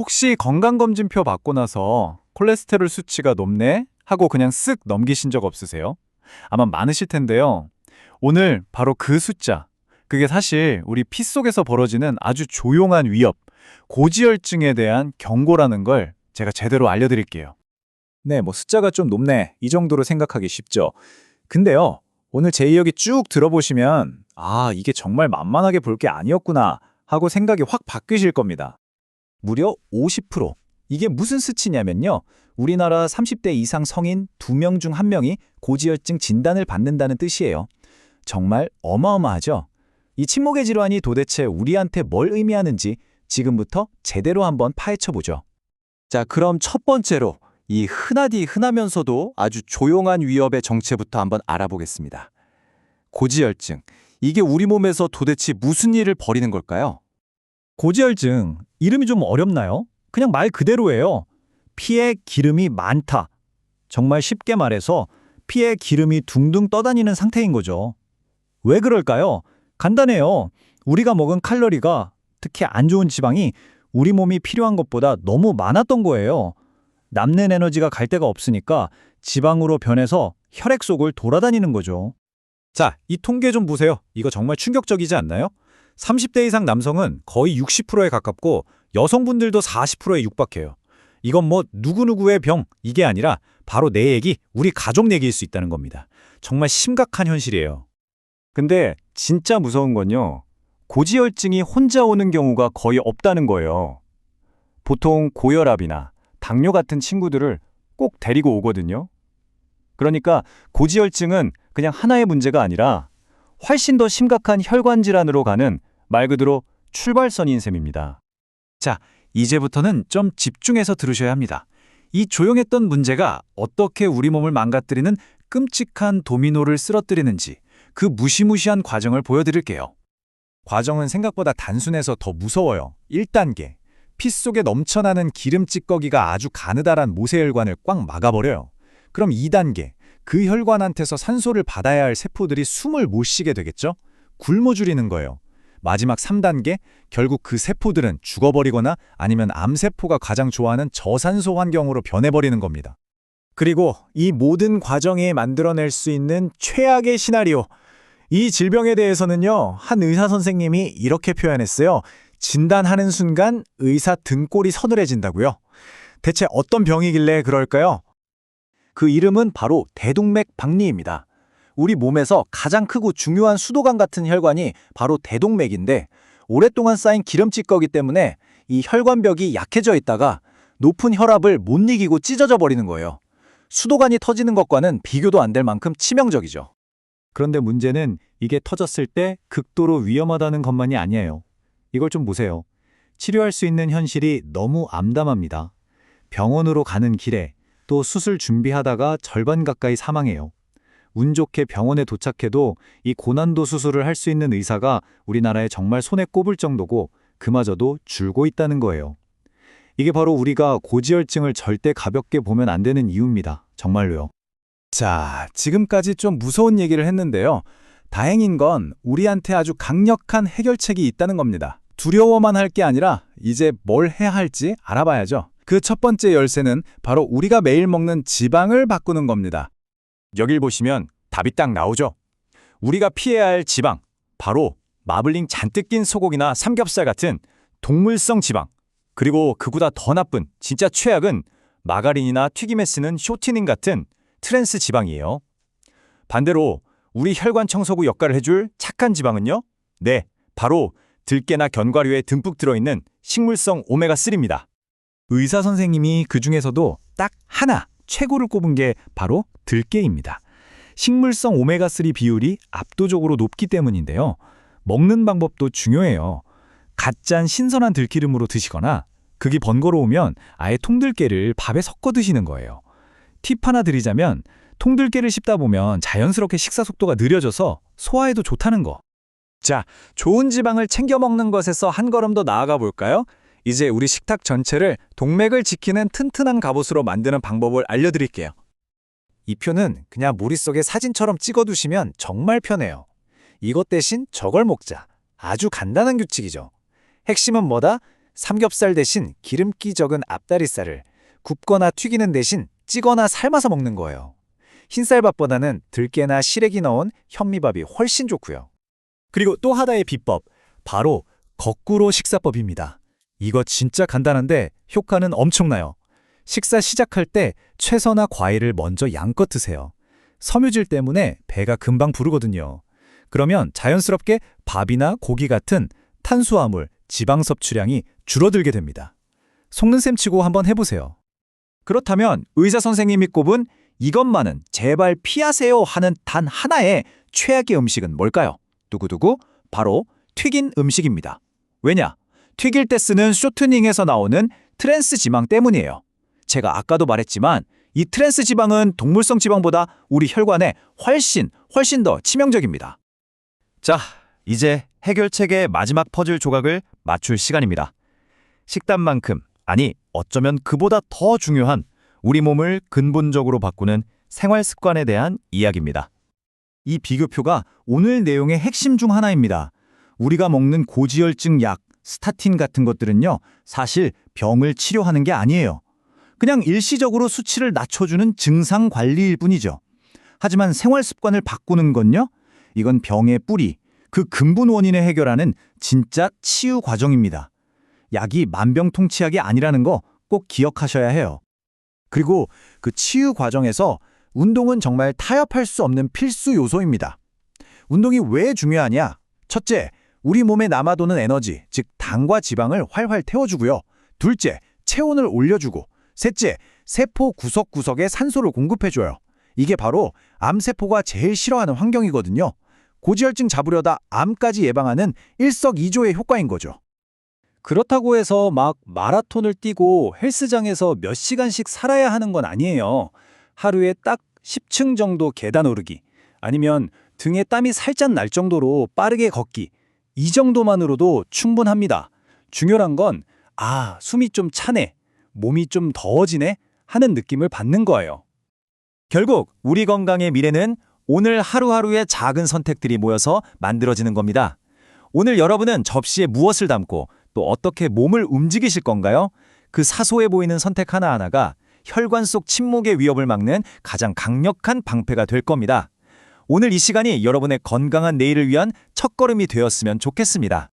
혹시 건강검진표 받고 나서 콜레스테롤 수치가 높네? 하고 그냥 쓱 넘기신 적 없으세요? 아마 많으실 텐데요. 오늘 바로 그 숫자, 그게 사실 우리 피 속에서 벌어지는 아주 조용한 위협, 고지혈증에 대한 경고라는 걸 제가 제대로 알려드릴게요. 네, 숫자가 좀 높네. 이 정도로 생각하기 쉽죠. 근데요, 오늘 제 이야기 쭉 들어보시면, 이게 정말 만만하게 볼 게 아니었구나 하고 생각이 확 바뀌실 겁니다. 무려 50%. 이게 무슨 수치냐면요. 우리나라 30대 이상 성인 2명 중 1명이 고지혈증 진단을 받는다는 뜻이에요. 정말 어마어마하죠? 이 침묵의 질환이 도대체 우리한테 뭘 의미하는지 지금부터 제대로 한번 파헤쳐보죠. 자, 그럼 첫 번째로 이 흔하디 흔하면서도 아주 조용한 위협의 정체부터 한번 알아보겠습니다. 고지혈증. 이게 우리 몸에서 도대체 무슨 일을 벌이는 걸까요? 고지혈증, 이름이 좀 어렵나요? 그냥 말 그대로예요. 피에 기름이 많다. 정말 쉽게 말해서 피에 기름이 둥둥 떠다니는 상태인 거죠. 왜 그럴까요? 간단해요. 우리가 먹은 칼로리가, 특히 안 좋은 지방이 우리 몸이 필요한 것보다 너무 많았던 거예요. 남는 에너지가 갈 데가 없으니까 지방으로 변해서 혈액 속을 돌아다니는 거죠. 자, 이 통계 좀 보세요. 이거 정말 충격적이지 않나요? 30대 이상 남성은 거의 60%에 가깝고 여성분들도 40%에 육박해요. 이건 누구누구의 병, 이게 아니라 바로 내 얘기, 우리 가족 얘기일 수 있다는 겁니다. 정말 심각한 현실이에요. 근데 진짜 무서운 건요. 고지혈증이 혼자 오는 경우가 거의 없다는 거예요. 보통 고혈압이나 당뇨 같은 친구들을 꼭 데리고 오거든요. 그러니까 고지혈증은 그냥 하나의 문제가 아니라 훨씬 더 심각한 혈관 질환으로 가는 말 그대로 출발선인 셈입니다. 자, 이제부터는 좀 집중해서 들으셔야 합니다. 이 조용했던 문제가 어떻게 우리 몸을 망가뜨리는 끔찍한 도미노를 쓰러뜨리는지 그 무시무시한 과정을 보여드릴게요. 과정은 생각보다 단순해서 더 무서워요. 1단계. 피 속에 넘쳐나는 기름 찌꺼기가 아주 가느다란 모세혈관을 꽉 막아버려요. 그럼 2단계. 그 혈관한테서 산소를 받아야 할 세포들이 숨을 못 쉬게 되겠죠? 굶어 죽이는 거예요. 마지막 3단계, 결국 그 세포들은 죽어버리거나 아니면 암세포가 가장 좋아하는 저산소 환경으로 변해버리는 겁니다. 그리고 이 모든 과정에 만들어낼 수 있는 최악의 시나리오. 이 질병에 대해서는요, 한 의사 선생님이 이렇게 표현했어요. 진단하는 순간 의사 등골이 서늘해진다고요. 대체 어떤 병이길래 그럴까요? 그 이름은 바로 대동맥 박리입니다. 우리 몸에서 가장 크고 중요한 수도관 같은 혈관이 바로 대동맥인데 오랫동안 쌓인 기름찌꺼기 때문에 이 혈관벽이 약해져 있다가 높은 혈압을 못 이기고 찢어져 버리는 거예요. 수도관이 터지는 것과는 비교도 안 될 만큼 치명적이죠. 그런데 문제는 이게 터졌을 때 극도로 위험하다는 것만이 아니에요. 이걸 좀 보세요. 치료할 수 있는 현실이 너무 암담합니다. 병원으로 가는 길에 또 수술 준비하다가 절반 가까이 사망해요. 운 좋게 병원에 도착해도 이 고난도 수술을 할 수 있는 의사가 우리나라에 정말 손에 꼽을 정도고 그마저도 줄고 있다는 거예요. 이게 바로 우리가 고지혈증을 절대 가볍게 보면 안 되는 이유입니다. 정말로요. 자, 지금까지 좀 무서운 얘기를 했는데요. 다행인 건 우리한테 아주 강력한 해결책이 있다는 겁니다. 두려워만 할 게 아니라 이제 뭘 해야 할지 알아봐야죠. 그 첫 번째 열쇠는 바로 우리가 매일 먹는 지방을 바꾸는 겁니다. 여길 보시면 답이 딱 나오죠. 우리가 피해야 할 지방, 바로 마블링 잔뜩 낀 소고기나 삼겹살 같은 동물성 지방. 그리고 그보다 더 나쁜 진짜 최악은 마가린이나 튀김에 쓰는 쇼티닌 같은 트랜스 지방이에요. 반대로 우리 혈관 청소구 역할을 해줄 착한 지방은요? 네, 바로 들깨나 견과류에 듬뿍 들어있는 식물성 오메가3입니다. 의사 선생님이 그 중에서도 딱 하나 최고를 꼽은 게 바로 들깨입니다. 식물성 오메가3 비율이 압도적으로 높기 때문인데요. 먹는 방법도 중요해요. 갓 짠 신선한 들기름으로 드시거나 극이 번거로우면 아예 통들깨를 밥에 섞어 드시는 거예요. 팁 하나 드리자면 통들깨를 씹다 보면 자연스럽게 식사 속도가 느려져서 소화에도 좋다는 거. 자, 좋은 지방을 챙겨 먹는 것에서 한 걸음 더 나아가 볼까요? 이제 우리 식탁 전체를 동맥을 지키는 튼튼한 갑옷으로 만드는 방법을 알려드릴게요. 이 표는 그냥 머릿속에 사진처럼 찍어두시면 정말 편해요. 이것 대신 저걸 먹자. 아주 간단한 규칙이죠. 핵심은 뭐다? 삼겹살 대신 기름기 적은 앞다리살을 굽거나 튀기는 대신 찌거나 삶아서 먹는 거예요. 흰쌀밥보다는 들깨나 시래기 넣은 현미밥이 훨씬 좋고요. 그리고 또 하나의 비법, 바로 거꾸로 식사법입니다. 이거 진짜 간단한데 효과는 엄청나요. 식사 시작할 때 채소나 과일을 먼저 양껏 드세요. 섬유질 때문에 배가 금방 부르거든요. 그러면 자연스럽게 밥이나 고기 같은 탄수화물, 지방 섭취량이 줄어들게 됩니다. 속는 셈 치고 한번 해보세요. 그렇다면 의사 선생님이 꼽은 이것만은 제발 피하세요 하는 단 하나의 최악의 음식은 뭘까요? 두구두구 바로 튀긴 음식입니다. 왜냐? 튀길 때 쓰는 쇼트닝에서 나오는 트랜스 지방 때문이에요. 제가 아까도 말했지만 이 트랜스 지방은 동물성 지방보다 우리 혈관에 훨씬 더 치명적입니다. 자, 이제 해결책의 마지막 퍼즐 조각을 맞출 시간입니다. 식단만큼, 아니 어쩌면 그보다 더 중요한 우리 몸을 근본적으로 바꾸는 생활 습관에 대한 이야기입니다. 이 비교표가 오늘 내용의 핵심 중 하나입니다. 우리가 먹는 고지혈증 약, 스타틴 같은 것들은요, 사실 병을 치료하는 게 아니에요. 그냥 일시적으로 수치를 낮춰주는 증상 관리일 뿐이죠. 하지만 생활 습관을 바꾸는 건요, 이건 병의 뿌리, 그 근본 원인을 해결하는 진짜 치유 과정입니다. 약이 만병통치약이 아니라는 거 꼭 기억하셔야 해요. 그리고 그 치유 과정에서 운동은 정말 타협할 수 없는 필수 요소입니다. 운동이 왜 중요하냐? 첫째, 우리 몸에 남아도는 에너지, 즉 당과 지방을 활활 태워주고요. 둘째, 체온을 올려주고. 셋째, 세포 구석구석에 산소를 공급해줘요. 이게 바로 암세포가 제일 싫어하는 환경이거든요. 고지혈증 잡으려다 암까지 예방하는 일석이조의 효과인 거죠. 그렇다고 해서 막 마라톤을 뛰고 헬스장에서 몇 시간씩 살아야 하는 건 아니에요. 하루에 딱 10층 정도 계단 오르기, 아니면 등에 땀이 살짝 날 정도로 빠르게 걷기, 이 정도만으로도 충분합니다. 중요한 건 숨이 좀 차네, 몸이 좀 더워지네 하는 느낌을 받는 거예요. 결국 우리 건강의 미래는 오늘 하루하루의 작은 선택들이 모여서 만들어지는 겁니다. 오늘 여러분은 접시에 무엇을 담고 또 어떻게 몸을 움직이실 건가요? 그 사소해 보이는 선택 하나하나가 혈관 속 침묵의 위협을 막는 가장 강력한 방패가 될 겁니다. 오늘 이 시간이 여러분의 건강한 내일을 위한 첫걸음이 되었으면 좋겠습니다.